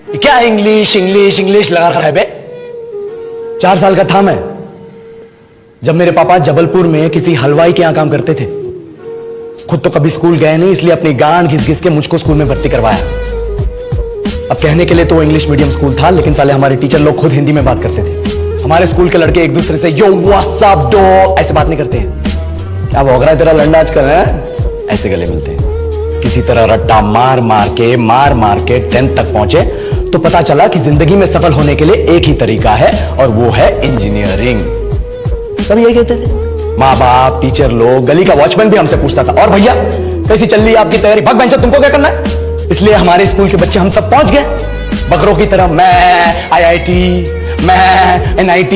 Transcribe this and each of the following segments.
क्या English English English लगा रखा है बे? 4 साल का था मैं जब मेरे पापा जबलपुर में किसी हलवाई के यहां काम करते थे। खुद तो कभी स्कूल गए नहीं, इसलिए अपनी गांड घिस घिस के मुझको स्कूल में भर्ती करवाया। अब कहने के लिए तो इंग्लिश मीडियम स्कूल था, लेकिन साले हमारे टीचर लोग खुद हिंदी में बात करते थे। हमारे स्कूल के लड़के एक दूसरे से यो व्हाट्स अप डो ऐसे बात नहीं करते हैं। क्या भौंक रहा है तेरा लंडा आजकल है? ऐसे गले मिलते हैं। किसी तरह रट्टा मार मार के 10th तक पहुंचे तो पता चला कि जिंदगी में सफल होने के लिए एक ही तरीका है और वो है इंजीनियरिंग। सब यही कहते थे। माँ बाप, टीचर लोग, गली का वॉचमैन भी हमसे पूछता था, और भैया कैसी चल रही है आपकी तैयारी? भाग बेंचर, तुमको क्या करना है? इसलिए हमारे स्कूल के बच्चे हम सब पहुंच गए बकरों की तरह। मैं IIT, मैं NIT।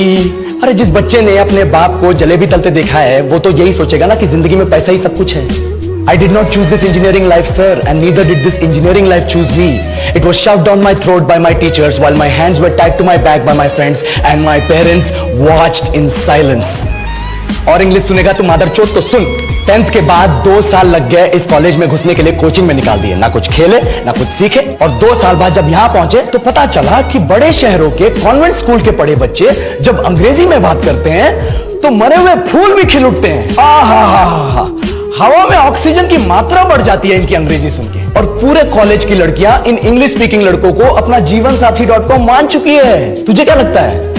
अरे जिस बच्चे ने अपने बाप को जलेबी तलते देखा है वो तो यही सोचेगा ना कि जिंदगी में पैसा ही सब कुछ है। I did not choose this engineering life, sir, and neither did this engineering life choose me. It was shoved down my throat by my teachers while my hands were tied to my back by my friends and my parents watched in silence. और English सुनेगा तू मादरचोद तो सुन। 10th के बाद 2 साल लग गए इस कॉलेज में घुसने के लिए, कोचिंग में निकाल दिए। ना कुछ खेले ना कुछ सीखे, और 2 साल बाद जब यहां पहुंचे तो पता चला कि बड़े शहरों के कॉन्वेंट स्कूल के पढ़े बच्चे जब अंग्रेजी में बात करते हैं तो मरे हुए फूल भी खिल उठते हैं। आहा, हवा में ऑक्सीजन की मात्रा बढ़ जाती है इनकी अंग्रेजी सुन के। और पूरे कॉलेज की लड़कियां इन इंग्लिश स्पीकिंग लड़कों को अपना जीवन साथी.com मान चुकी है। तुझे क्या लगता है?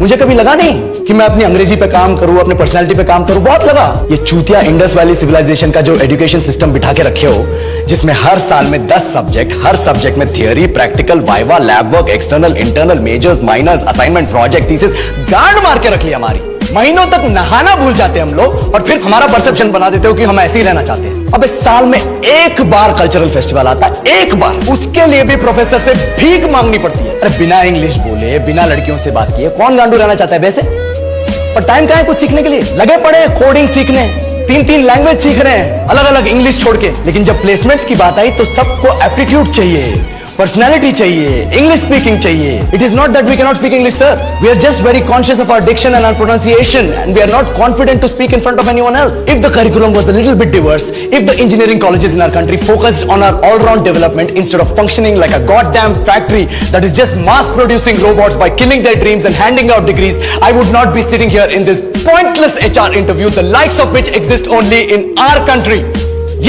मुझे कभी लगा नहीं कि मैं अपनी अंग्रेजी पे काम करूं, अपनी पर्सनालिटी पे काम करूं। बहुत लगा। ये चूतिया इंडस वैली सिविलाइजेशन का जो एजुकेशन सिस्टम बिठा के रखे हो, जिसमें हर साल में 10 सब्जेक्ट, हर सब्जेक्ट में theory, practical, viva, lab work, external, internal, majors, minors, assignment, project, thesis, गांड मार के रख ली हमारी। महीनों तक नहाना भूल जाते हैं हम लोग, और फिर हमारा परसेप्शन बना देते हो कि हम ऐसे ही रहना चाहते हैं। अब इस साल में एक बार कल्चरल फेस्टिवल आता है, एक बार, उसके लिए भी प्रोफेसर से भीख मांगनी पड़ती है। अरे बिना इंग्लिश बोले, बिना लड़कियों से बात किए कौन गांडू रहना चाहता है वैसे? और टाइम कहां है कुछ सीखने के लिए? लगे पड़े कोडिंग सीखने, 3 लैंग्वेज सीख रहे हैं अलग अलग इंग्लिश छोड़ के। लेकिन जब प्लेसमेंट्स की बात आई तो सबको एप्टीट्यूड चाहिए, पर्सनैलिटी चाहिए, इंग्लिश स्पीकिंग चाहिए। It is not that we can not speak English, sir. We are just very conscious of our diction and our pronunciation, and we are not confident to speak in front of anyone else. If the curriculum was a little bit diverse, if the engineering colleges in our country focused on our all-round development instead of functioning like a goddamn factory that is just mass producing robots by killing their dreams and handing out degrees, I would not be sitting here in this pointless HR interview, the likes of which exist only in our country.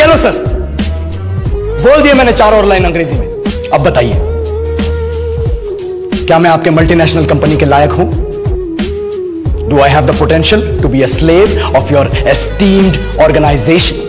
ये लो sir, बोल दिया मैंने 4 और line अंग्रेजी में। अब बताइए, क्या मैं आपके मल्टीनेशनल कंपनी के लायक हूं? Do I have the potential to be a slave of your esteemed organization?